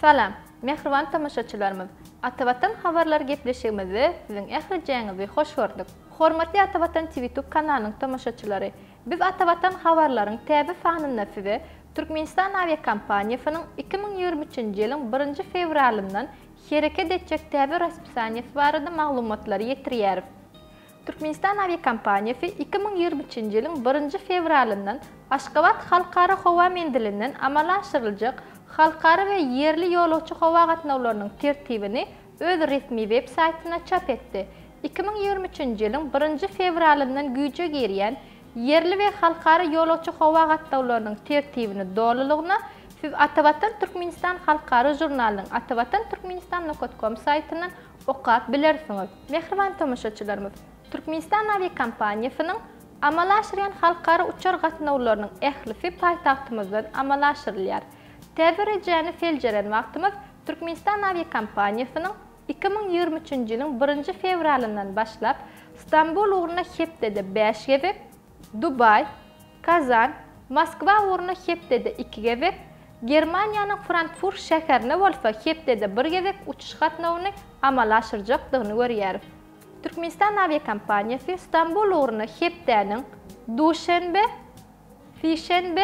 Salam, mehriban tamaşaçılarımız. Atabatan habarlar gepleşigimizi sizin ählijeňizi hoş gördük. Hormatly Atabatan TV YouTube kanalynyň tamaşaçylary, biz Atabatan habarlaryň täze sanyna size Türkmenistan aviakompaniýasynyň 2023-nji ýylyň 1 fevralyndan hereket etjek täze rasmiýaty barada maglumatlary ýetirýär. Türkmenistan aviakompaniýasy 2023-nji ýylyň 1 fevralyndan Aşgabat halkara howa mendilinden amala aşyryljak halkara we yerli ýolagçy howa gatnawlarynyň tertibini öz resmi web saytyna çap etdi. 2023-nji ýylyň 1 fevralyndan güýje girýän yerli we halkara ýolagçy howa gatnawlarynyň tertibini dolalygyna siz Atabatan Türkmenistan halkara jurnalynyň atabatanturkmenistan.com saytyndan okap bilersiňiz. Mehriban tamaşaçylarymyz, Türkmenistan aviakompaniýasynyň amala aşyrýan halkara uçar gatnawlarynyň ählisi paýtagtymyzdan amala aşyrylýar. Täze feljeren wagtymyz Türkmenistan aviakompaniýasynyň 2023-nji ýylyň 1 fevralyndan başlap Istanbul ugruna hepdede 5 gebek, Dubay, Kazan, Moskva ugruna hepdede 2 gebek, Germaniýanyň Frankfurt şäherine bolsa hepdede 1 gebek uçuş gatnawyny amala aşyrjakdygyny görýär. Türkmenistan aviakompaniýasy Istanbul ugruna hepdeniň duşenbe, sişenbe,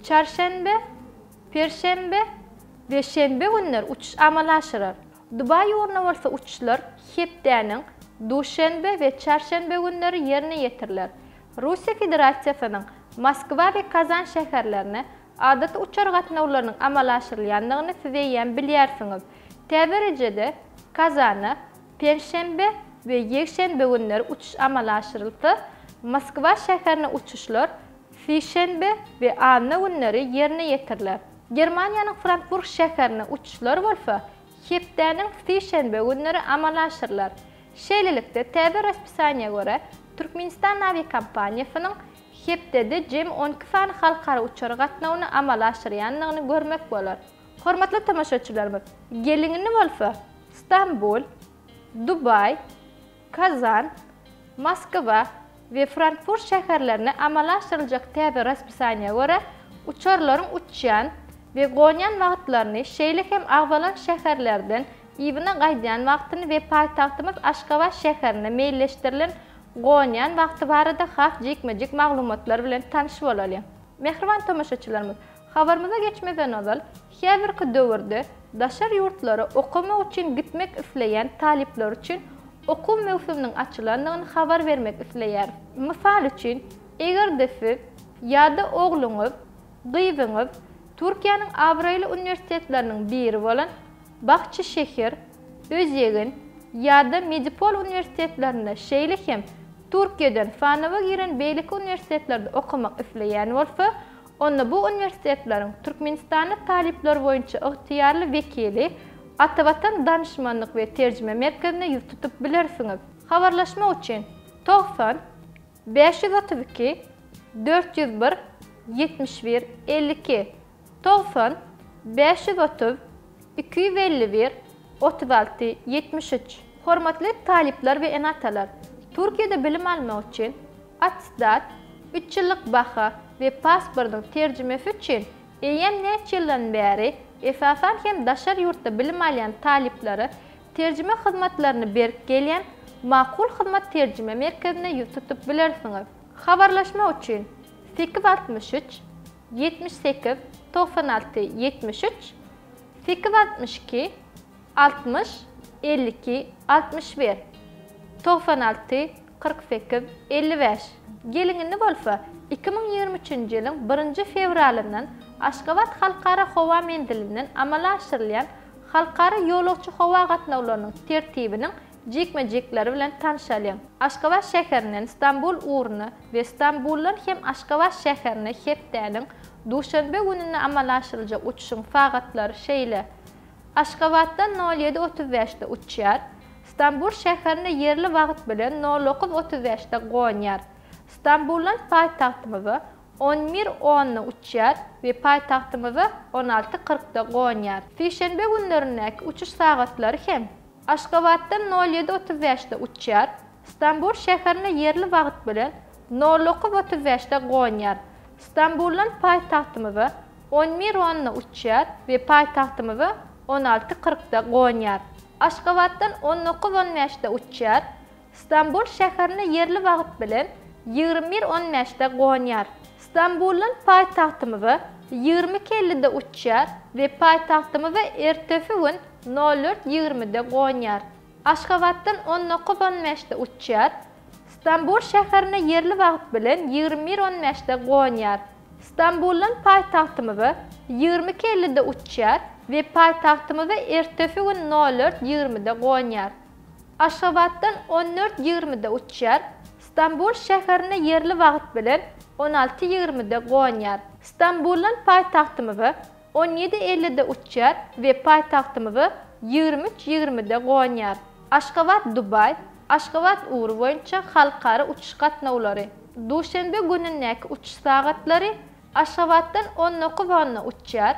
çarşenbe, perşembe we şenbe günleri uçuş amala aşyrar. Dubay ugruna bolsa uçuşlar hepdeniň duşenbe we çarşenbe günleri ýerine ýetirler. Russiýa Federasiýasynyň Moskwa we Kazan şäherlerine adatda uçar gatnawlarynyň amala aşyrylýandygyny siz ýen bilýärsiňiz. Täze Kazana, perşembe we ýekşenbe günleri uçuş amala aşyryldy. Moskwa şäherine uçuşlar sişenbe we anna günleri ýerine ýetirler. Germaniýanyň Frankfurt şäherine uçuşlar bolsa hepdeniň sişenbe günleri amala aşyrlar. Şeýlelikde täze rasmiýatyna görä Türkmenistan aviakompaniýasynyň hepdede jem 12 sany halkara uçar gatnawyny amala aşyrýandygyny görmek bolar. Hormatly tamaşaçylarymyz, geliňini bolsa Istanbul, Dubay, Kazan, Moskwa we Frankfurt şäherlerine amala aşyryljak täze rasmiýatyna görä uçarlaryň uçýan we goňan wagtlaryny şeýle hem agzalan şäherlerden ýygyna gaýdýan wagtyny we paýtagtymyz Aşgabat şäherine meýilleşdirilen goňan wagty barada hak jekmejek maglumatlar bilen tanyş bolalım. Mehriban tamaşaçylarymyz, habarymyza geçmeden öňe häzirki döwürde daşar ýurtlary okuma üçin gitmek isleýän talipler üçin okuw mewsumynyň açylandygyny habar bermek isleýär. Mysal üçin, egerde siz ýa-da ogluňyz, gyýbyňyz Türkiýanyň Abraýly universitetleriniň biri bolan Bahçeşehir, Özyeğin ýa-da Medipol universitetlerine şeýle hem Türkiýeden fanawa giren beýleki universitetlerde okumak isleýän bolsa, onda bu universitetleriň Türkmenistanyň talipler boýunça ygtyýarly vekili Atabatan danışmanlyk we terjime merkezine ýüz tutup bilersiňiz. Habarlaşma üçin 90 532 401 71 52 90 530 251 36 73. Hormatly talipler we enatalar, Türkiýede bilim almak üçin attestat, 3 ýyllyk baha we pasportyň terjimesi üçin eýem neçe ýyldan bäri esasan hem daşar ýurtda bilim alýan taliplary terjime hyzmatlaryny berip gelýän makul hyzmat terjime merkezine ýüz tutup bilersiňiz. Habarlaşma üçin 863 78 96 73 862 60 52 61 96 48 55. Geliňini bolsa 2023-nji ýylyň 1 fevralyndan Aşgabat halkara howa mendilinden amala aşyrylýan halkara ýolagçy howa gatnawlarynyň tertibiniň jekmejekleri bilen tanışalım. Aşgabat şäherinden Istanbul ugruna we Istanbuldan hem Aşgabat şäherine hepdeniň duşanbe gününe amala aşyryljak uçuşyň fagatlary şeýle. Aşgabatdan 07:35-de uçýar. Istanbul şäherine yerli wagt bilen 09:35-de goňar. Istanbuldan paýtagtymyza 11:10-da uçýar we paýtagtymyza 16:40-da goňar. Sişenbe günlerindäki uçuş sagatlary hem Aşgabatdan 07:35-de uçýar. Istanbul şäherine yerli wagt bilen 09:35-de goňar. Istanbuldan paýtagtymyza 11:10-da uçýar we paýtagtymyzy 16:40-da goňýar. Aşgabatdan 19:15-de uçýar. İstanbul şäherini yerli wagt bilen 21:15-de goňýar. İstanbulyň paýtagtymyzy 22:50-de uçýar we paýtagtymyzy ertesi gün 04:20-de goňýar. Aşgabatdan 19:15-de uçýar. İstanbul şäherini yerli wagt bilen 21:15-de goňýar. İstanbulyň paýtagtymyzy 22:50-de uçýar we paýtagtymyzy ertesi gün 04:20-de goňýar. Aşgabatdan 14:20-de uçýar. İstanbul şäherini yerli wagt bilen 16:20-de goňýar. İstanbulyň paýtagtymyzy 17:50-de uçýar we paýtagtymyzy 23:20-de goňýar. Aşgabat Dubay, Aşgabat uğru boýunça halkara uçuş gatnawlary. Duşanbe günündäki uçuş sagatlary Aşgabatdan 19:10-da uçýar.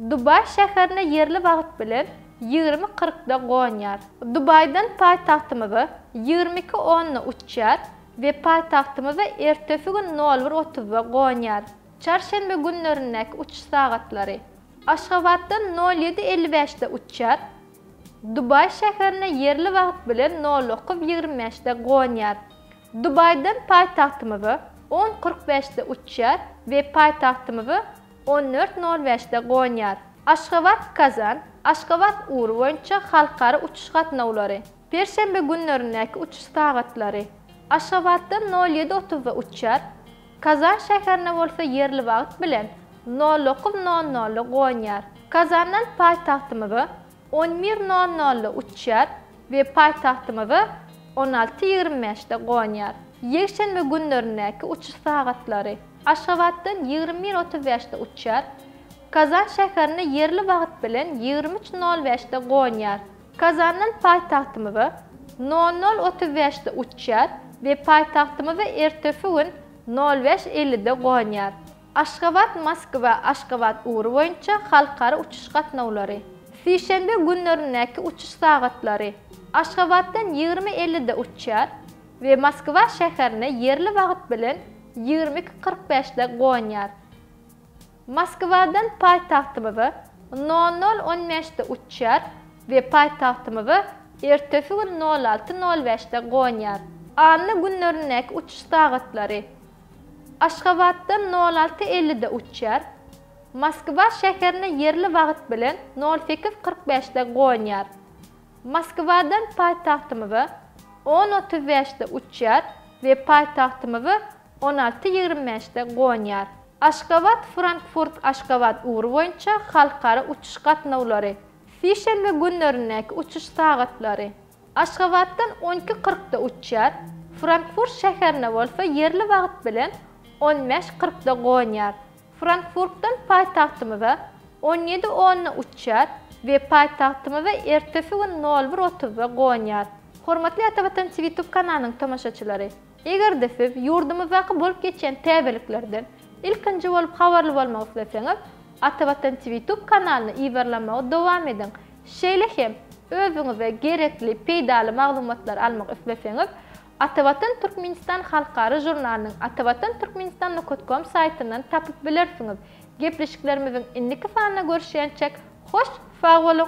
Dubay şäherini yerli wagt bilen 20:40-da goňýar. Dubaydan paýtagtymyzy 22:10-da uçýar we paýtagtymyzy ertesi gün 01:30-da goňýar. Çarşembe günlerindäki uçuş sagatlary Aşgabatdan 07:55-de uçýar. Dubay şäherini yerli wagt bilen 09:25-de goňýar. Dubaydan paýtagtymyzy 10:45-de uçýar we paýtagtymyzy 14:05-de goňýar. Aşgabat Kazan, Aşgabat uğru boýunça halkara uçuş gatnawlary. Perşembe günlerindäki uçuş sagatlary Aşgabatdan 07:30-da uçýar. Kazan şäherine bolsa yerli wagt bilen 09:00-da goňýar. Kazandan paýtagtymyzy 11:00-da uçýar we paýtagtymyzy 16:25-de goňýar. Ýekşenbe günlerindäki uçuş sagatlary Aşgabatdan 21:35-de uçýar. Kazan şäherini yerli wagt bilen 23:05-de goňýar. Kazandan paýtagtymyzy 00:35-de uçýar we paýtagtymyzy ertesi gün 05:50-de goňýar. Aşgabat Moskwa, Aşgabat uğru boýunça halkara uçuş gatnawlary. Sişenbe günlerindäki uçuş sagatlary Aşgabatdan 20:50-de uçýar we Moskwa şäherini yerli wagt bilen 22:45-de goňýar. Moskwadan paýtagtymyzy 00:15-de uçýar we paýtagtymyzy ertesi gün 06:05-de goňýar. Anly günlerindäki uçuş sagatlary Aşgabatdan 06:50-de uçýar. Moskwa şäherini yerli wagt bilen 08:45-de goňýar. Moskwadan paýtagtymyzy 10:35-de uçýar we paýtagtymyzy 16:25-de goňýar. Aşgabat Frankfurt, Aşgabat uğru boýunça halkara uçuş gatnawlary. Sişenbe günlerindäki uçuş sagatlary Aşgabatdan 12:40-da uçýar. Frankfurt şäherine bolsa yerli wagt bilen 15:40-da goňýar. Frankfurtdan paýtagtymyzy 17:10-da uçýar we paýtagtymyzy ertesi gün 01:30-da goňýar. Hormatly Atawatan TV YouTube kanalynyň tamaşaçylary, egerde siz ýurdumyzdaky bolup geçen täbeliklerden ilkinji bolup habarly bolmak isleseňiz, Atawatan TV YouTube kanalyny iýerlenmäge dowam edin. Şeýle hem özüňize gerekli peýdaly maglumatlar almak isleseňiz, Atawatan Türkmenistan halkara jurnalynyň atawatan-turkmenistan.com saýtyndan tapyp bilersiňiz. Gepleşiklerimiziň indiki sanyna görüşýänçek hoş, sag bolun.